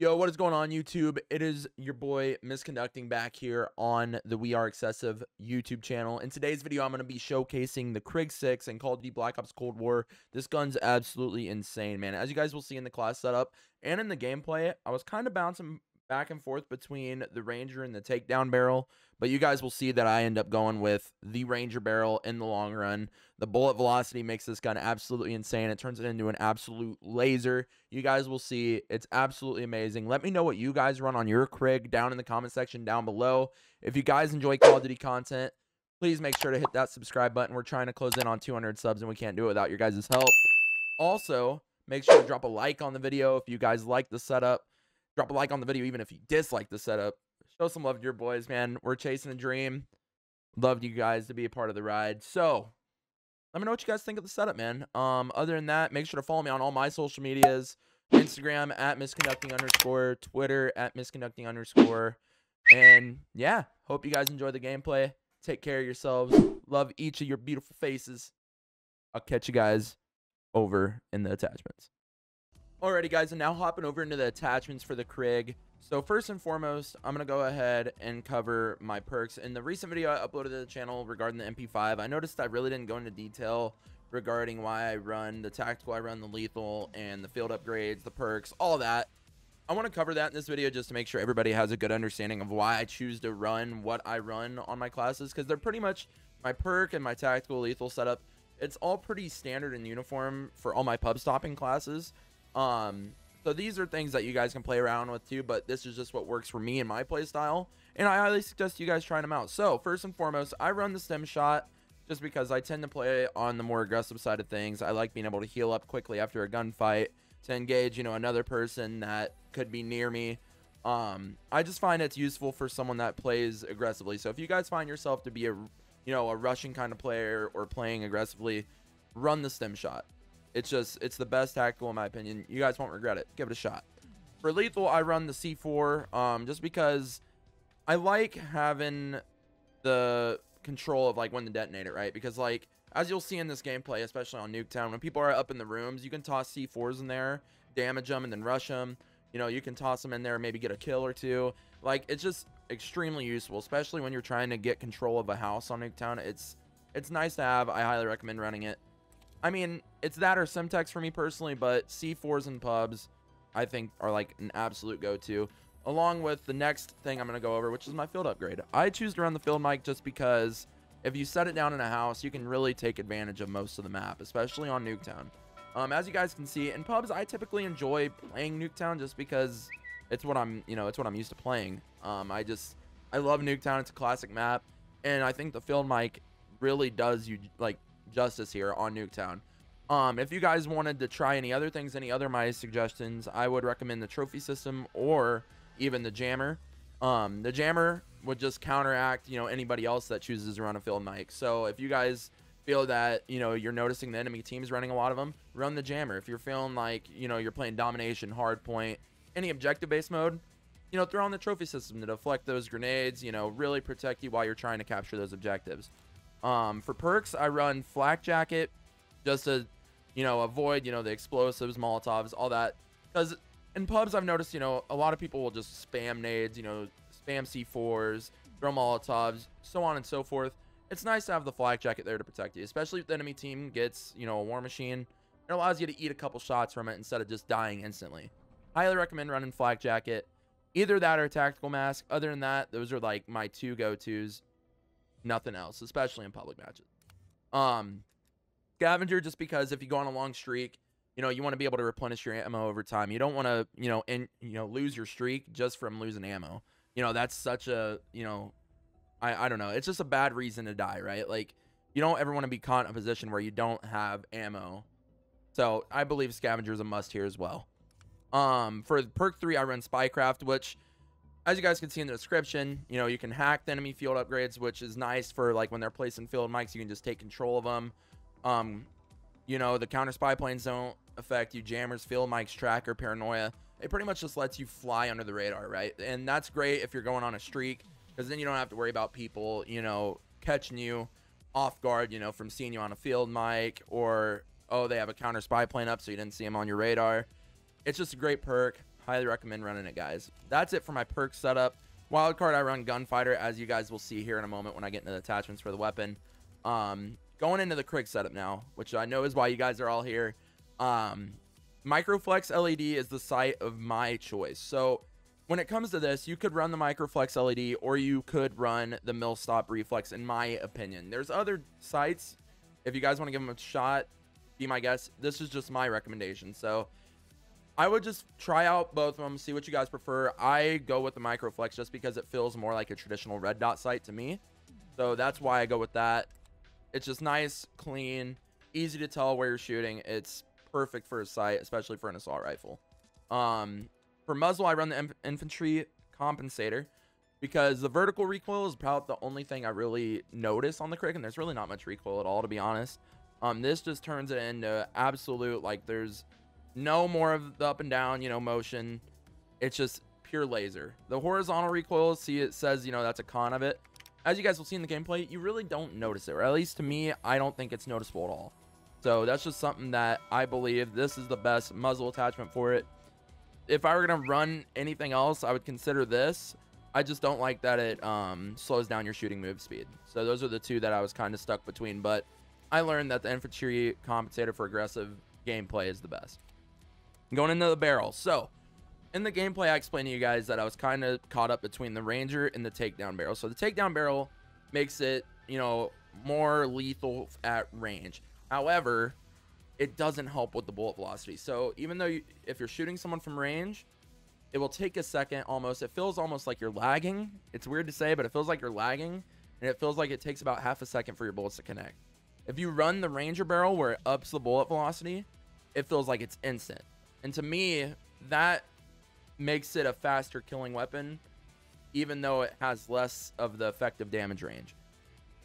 Yo, what is going on, YouTube? It is your boy Misconducting back here on the We Are Excessive YouTube channel. In today's video, I'm going to be showcasing the Krig 6 and Call of Duty Black Ops Cold War. This gun's absolutely insane, man. As you guys will see in the class setup and in the gameplay, I was kind of bouncing back and forth between the Ranger and the takedown barrel, but you guys will see that I end up going with the Ranger barrel in the long run. The bullet velocity makes this gun absolutely insane. It turns it into an absolute laser. You guys will see it's absolutely amazing. Let me know what you guys run on your Krig down in the comment section down below. If you guys enjoy Call of Duty content, please make sure to hit that subscribe button. We're trying to close in on 200 subs, and we can't do it without your guys' help. Also, make sure to drop a like on the video if you guys like the setup. Drop a like on the video even if you dislike the setup. Show some love to your boys, man. We're chasing a dream. Love you guys to be a part of the ride. So, let me know what you guys think of the setup, man. Other than that, make sure to follow me on all my social medias. Instagram at misconducting_, Twitter at misconducting_. And yeah, hope you guys enjoy the gameplay. Take care of yourselves. Love each of your beautiful faces. I'll catch you guys over in the attachments. Alrighty, guys, and now hopping over into the attachments for the Krig. So first and foremost, I'm going to go ahead and cover my perks. In the recent video I uploaded to the channel regarding the MP5, I noticed I really didn't go into detail regarding why I run the tactical, I run the lethal, and the field upgrades, the perks, all that. I want to cover that in this video just to make sure everybody has a good understanding of why I choose to run what I run on my classes, because they're pretty much my perk and my tactical lethal setup. It's all pretty standard and uniform for all my pub stopping classes. So these are things that you guys can play around with too, but this is just what works for me and my play style, and I highly suggest you guys trying them out. So first and foremost, I run the stem shot just because I tend to play on the more aggressive side of things. I like being able to heal up quickly after a gunfight to engage, you know, another person that could be near me. I just find it's useful for someone that plays aggressively. So if you guys find yourself to be a rushing kind of player or playing aggressively, run the stem shot. It's the best tactical in my opinion. You guys won't regret it. Give it a shot. For lethal, I run the C4 just because I like having the control of like when to detonate it, right? Because like as you'll see in this gameplay, especially on Nuketown, when people are up in the rooms, you can toss C4s in there, damage them, and then rush them. You know, you can toss them in there, maybe get a kill or two. Like, it's just extremely useful, especially when you're trying to get control of a house on Nuketown. It's nice to have. I highly recommend running it. I mean, it's that or Semtex for me personally, but C4s and pubs, I think, are like an absolute go-to. Along with the next thing I'm going to go over, which is my field upgrade. I choose to run the field mic just because if you set it down in a house, you can really take advantage of most of the map, especially on Nuketown. As you guys can see, in pubs, I typically enjoy playing Nuketown just because it's what I'm, it's what I'm used to playing. I love Nuketown. It's a classic map, and I think the field mic really does you like justice here on Nuketown. If you guys wanted to try any other things, any other my suggestions, I would recommend the trophy system or even the jammer. The jammer would just counteract, anybody else that chooses to run a field mic. So if you guys feel that, you're noticing the enemy teams running a lot of them, run the jammer. If you're feeling like, you're playing domination, hard point, any objective-based mode, throw on the trophy system to deflect those grenades, really protect you while you're trying to capture those objectives. For perks, I run flak jacket just to, avoid, the explosives, Molotovs, all that. Because in pubs, I've noticed, a lot of people will just spam nades, spam C4s, throw Molotovs, so on and so forth. It's nice to have the flak jacket there to protect you, especially if the enemy team gets, a war machine. It allows you to eat a couple shots from it instead of just dying instantly. Highly recommend running flak jacket. Either that or tactical mask. Other than that, those are like my two go-tos. Nothing else, especially in public matches. Scavenger, just because if you go on a long streak, you want to be able to replenish your ammo over time. You don't want to, lose your streak just from losing ammo. That's such a, I don't know. It's just a bad reason to die, right? Like, you don't ever want to be caught in a position where you don't have ammo. So I believe Scavenger is a must here as well. For perk 3, I run Spycraft, which, as you guys can see in the description, you can hack the enemy field upgrades, which is nice for like when they're placing field mics, you can just take control of them. The counter spy planes don't affect you. Jammers, field mics, tracker, paranoia. It pretty much just lets you fly under the radar, right? And that's great if you're going on a streak, because then you don't have to worry about people, catching you off guard, from seeing you on a field mic, or, oh, they have a counter spy plane up, so you didn't see them on your radar. It's just a great perk. highly recommend running it, guys. That's it for my perk setup. Wildcard, I run Gunfighter, as you guys will see here in a moment when I get into the attachments for the weapon. Going into the Krig setup now, which I know is why you guys are all here. Microflex LED is the sight of my choice. So when it comes to this, you could run the Microflex LED or you could run the Millstop Reflex, in my opinion. There's other sights. If you guys want to give them a shot, be my guest. This is just my recommendation. So I would just try out both of them, see what you guys prefer. I go with the Microflex just because it feels more like a traditional red dot sight to me. So that's why I go with that. It's just nice, clean, easy to tell where you're shooting. It's perfect for a sight, especially for an assault rifle. For muzzle, I run the infantry compensator because the vertical recoil is about the only thing I really notice on the Krig, and there's really not much recoil at all, to be honest. This just turns it into absolute, like, there's no more of the up and down, you know, motion. It's just pure laser. The horizontal recoil, see, it says, you know, that's a con of it. As you guys will see in the gameplay, you really don't notice it, or at least to me, I don't think it's noticeable at all. So that's just something that I believe this is the best muzzle attachment for it. If I were going to run anything else, I would consider this. I just don't like that it slows down your shooting move speed. So those are the two that I was kind of stuck between, but I learned that the infantry compensator for aggressive gameplay is the best. Going into the barrel. So in the gameplay, I explained to you guys that I was kind of caught up between the Ranger and the takedown barrel. So the takedown barrel makes it, you know, more lethal at range. However, it doesn't help with the bullet velocity. So even though if you're shooting someone from range, it will take a second almost. It feels almost like you're lagging. It's weird to say, but it feels like you're lagging, and it feels like it takes about half a second for your bullets to connect. If you run the Ranger barrel where it ups the bullet velocity, it feels like it's instant. And to me, that makes it a faster killing weapon, even though it has less of the effective damage range.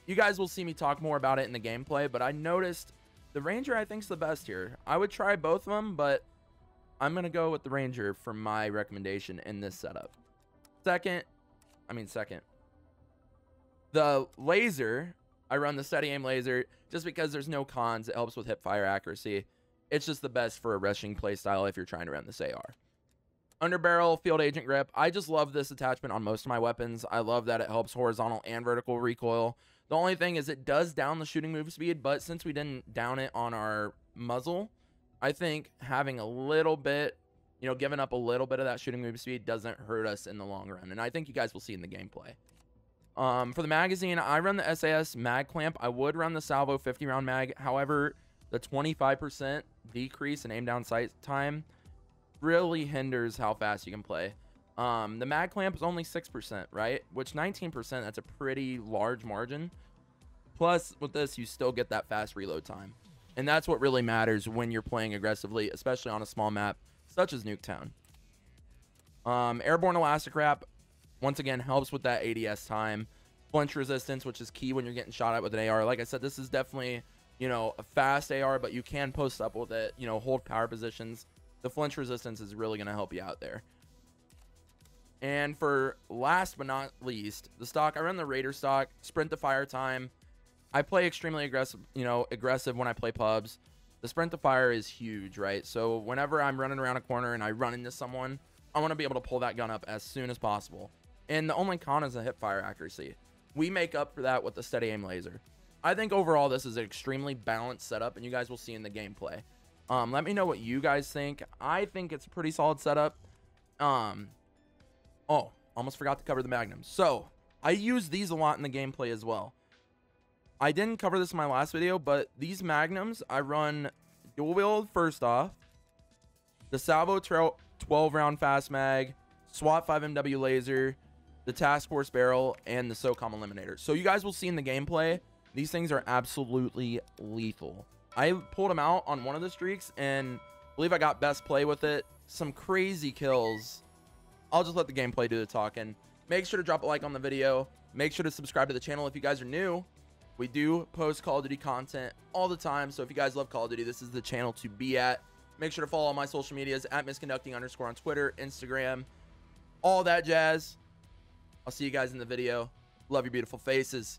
You guys will see me talk more about it in the gameplay, but I noticed the Ranger, I think, is the best here. I would try both of them, but I'm going to go with the Ranger for my recommendation in this setup. Second, the laser, I run the steady aim laser just because there's no cons. It helps with hip fire accuracy. It's just the best for a rushing playstyle if you're trying to run this AR. Underbarrel field agent grip. I just love this attachment on most of my weapons. I love that it helps horizontal and vertical recoil. The only thing is it does down the shooting move speed, but since we didn't down it on our muzzle, I think having a little bit, you know, giving up a little bit of that shooting move speed doesn't hurt us in the long run. And I think you guys will see in the gameplay. For the magazine, I run the SAS mag clamp. I would run the Salvo 50 round mag. However, the 25% decrease in aim down sight time really hinders how fast you can play. The mag clamp is only 6%, right? Which 19%, that's a pretty large margin. Plus, with this, you still get that fast reload time. And that's what really matters when you're playing aggressively, especially on a small map such as Nuketown. Airborne elastic wrap, once again, helps with that ADS time. Flinch resistance, which is key when you're getting shot at with an AR. Like I said, this is definitely, you know, a fast AR, but you can post up with it, you know, hold power positions. The flinch resistance is really going to help you out there. And for last but not least, the stock, I run the Raider stock, sprint to fire time. I play extremely aggressive, you know, aggressive when I play pubs. The sprint to fire is huge, right? So whenever I'm running around a corner and I run into someone, I want to be able to pull that gun up as soon as possible. And the only con is the hip fire accuracy. We make up for that with the steady aim laser. I think overall this is an extremely balanced setup, and you guys will see in the gameplay. Let me know what you guys think. I think it's a pretty solid setup. Oh, almost forgot to cover the magnums. So I use these a lot in the gameplay as well. I didn't cover this in my last video, but these magnums, I run dual wield first off, the Salvo 12 round fast mag, SWAT 5 MW laser, the Task Force barrel, and the SOCOM eliminator. So you guys will see in the gameplay, these things are absolutely lethal. I pulled them out on one of the streaks and I believe I got best play with it. Some crazy kills. I'll just let the gameplay do the talking. Make sure to drop a like on the video. Make sure to subscribe to the channel if you guys are new. We do post Call of Duty content all the time, so if you guys love Call of Duty, this is the channel to be at. Make sure to follow all my social medias at misconducting_ on Twitter, Instagram, all that jazz. I'll see you guys in the video. Love your beautiful faces.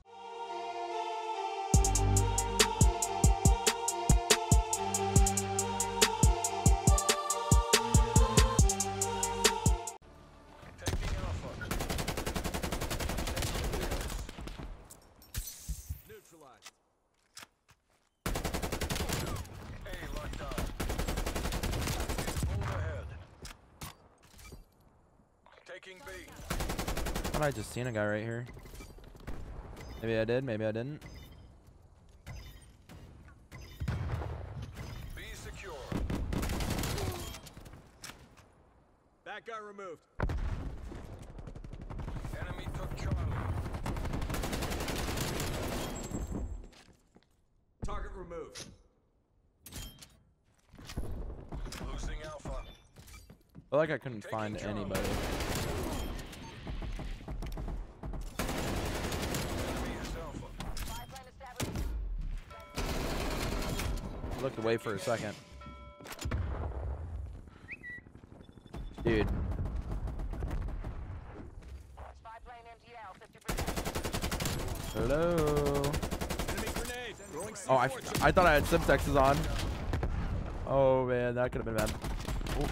Taking B. Thought I just seen a guy right here. Maybe I did, maybe I didn't. B secure. That guy removed. Enemy took Charlie. Target removed. Losing Alpha. I feel like I couldn't find anybody. Enemy is Alpha. Looked away for a second. Dude. Hello. Enemy grenade. Oh, I thought I had Simtexes on. Oh man, that could have been bad. Ooh.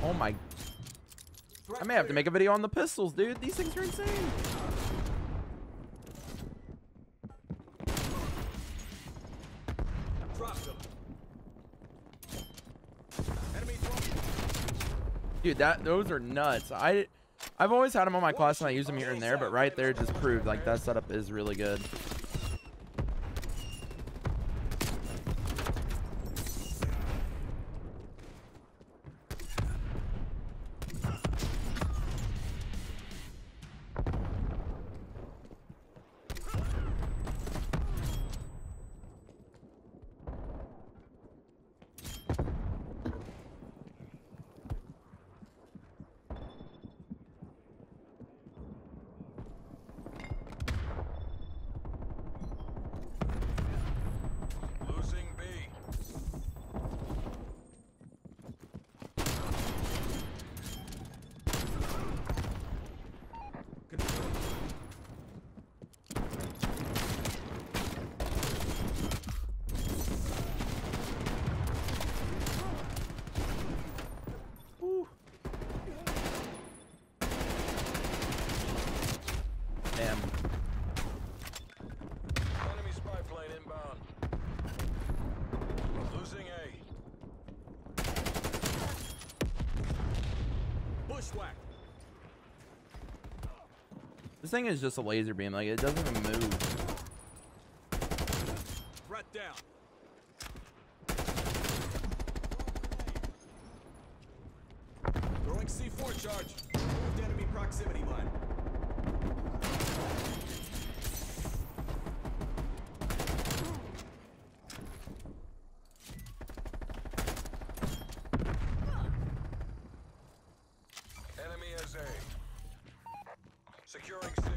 Oh my. I may have to make a video on the pistols, dude. These things are insane. Dropped him. Enemy drone. Dude, those are nuts. I've always had them on my class and I use them here and there, but right there just proved like that setup is really good. Losing B. Damn. Enemy spy plane inbound. Losing A. Bushwhack. This thing is just a laser beam. Like, it doesn't even move. Threat down. Throwing C4 charge. Moved enemy proximity mine. Enemy is A. Securing C.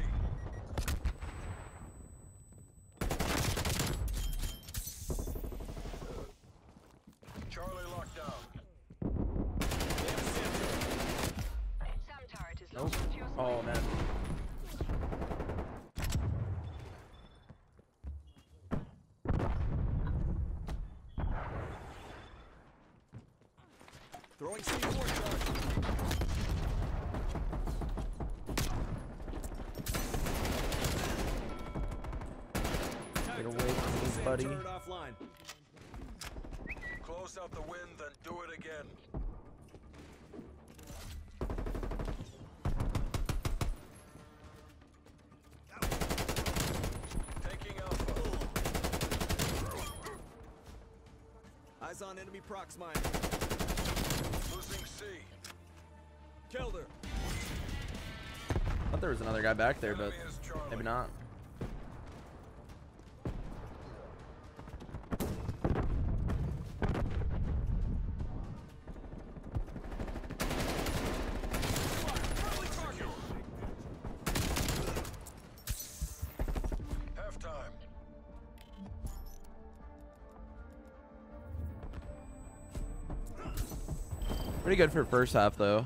Charlie locked down. Nope. Oh man. Throwing C4 charge. Get away from me, buddy. Turret offline. Close out the wind, then do it again. Taking Alpha. Eyes on enemy prox mine. Losing C. Killed her. I thought there was another guy back there, but Enemy is Charlie. maybe not. Halftime. Pretty good for first half, though.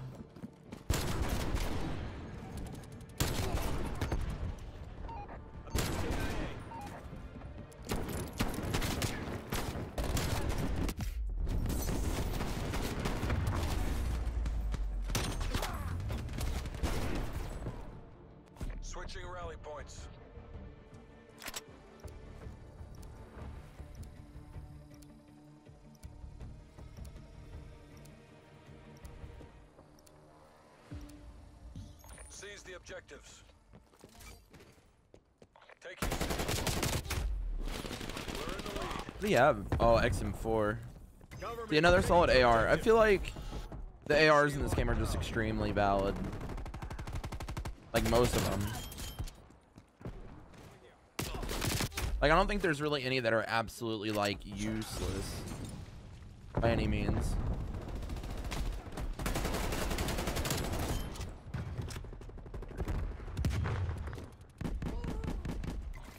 rally points. Seize the objectives. Taking. We're in the lead. What do you have? Oh, XM4. Government See, another solid taking AR. I objective. feel like the ARs in this game are just extremely valid. Like most of them. Like, I don't think there's really any that are absolutely, like, useless. By any means.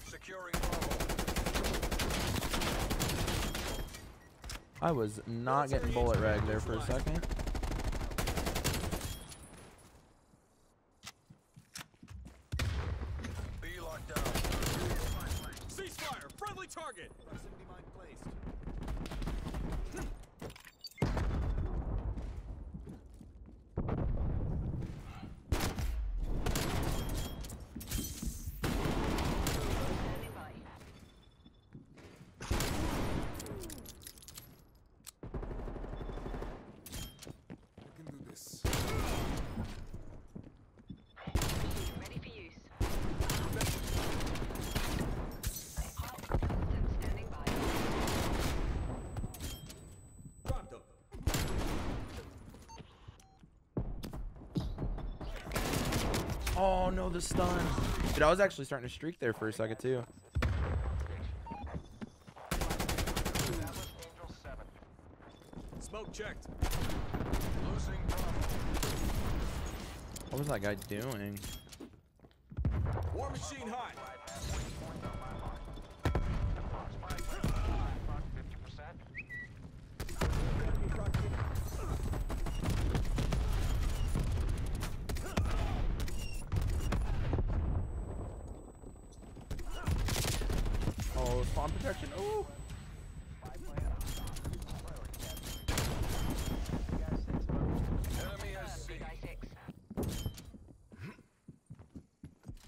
Securing Bravo. I was not getting bullet ragged there for a second. B locked down. Ceasefire. Friendly target. Proximity mine placed. I can do this. Ready for use. Standing by. Dropped him. Oh, no, the stun. Dude, I was actually starting to streak there for a second, too. Smoke checked. Losing Bravo. What was that guy doing? War machine hot. Oh, spawn protection. Oh. Enemy has C. Big I-6.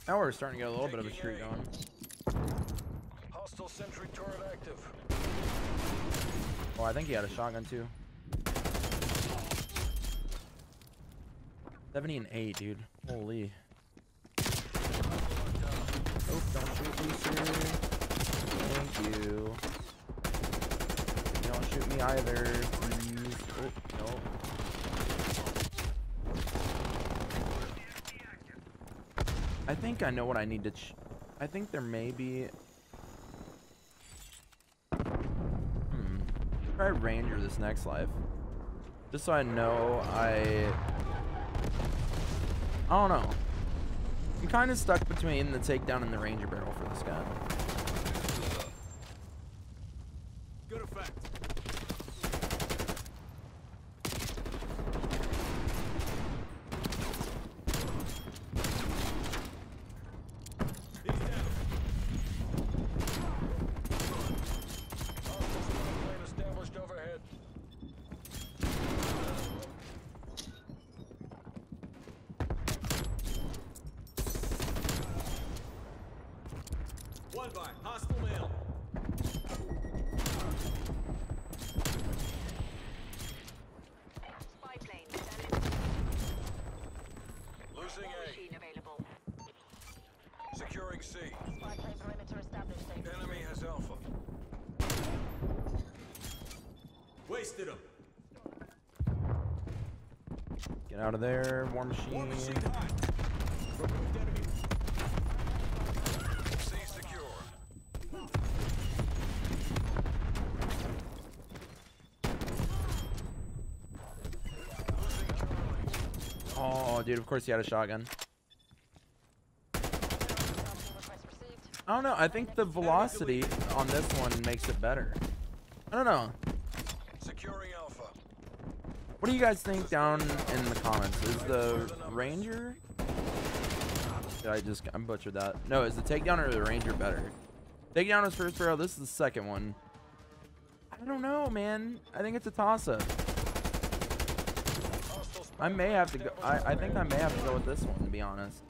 Now we're starting to get a little bit of a streak going. Hostile sentry turret active. Oh, I think he had a shotgun, too. 70 and 8, dude. Holy. Oh, don't shoot me, sir. Thank you. Don't shoot me either, please. Oh, no. I think I know what I need to I think there may be... Try Ranger this next life. Just so I know I don't know. I'm kind of stuck between the takedown and the Ranger barrel for this gun. Good effect. He's down. Hostile spy plane established overhead. One by. Hostile male. Spy plane standing. Losing War A. machine available. Securing C. Spy plane perimeter established. Enemy has Alpha. Wasted him. Get out of there, War Machine. War machine hot. Removed enemy. C secure. Losing Charlie. Oh, dude, of course he had a shotgun. Request received. I don't know. I think the velocity on this one makes it better. I don't know. Securing Alpha. What do you guys think down in the comments? Is the Ranger? Did I butchered that. No, is the takedown or the Ranger better? Takedown is first barrel. This is the second one. I don't know, man. I think it's a toss-up. Hostile spy I may plane have to go. established I think I overhead. may have to go with this one, to be honest.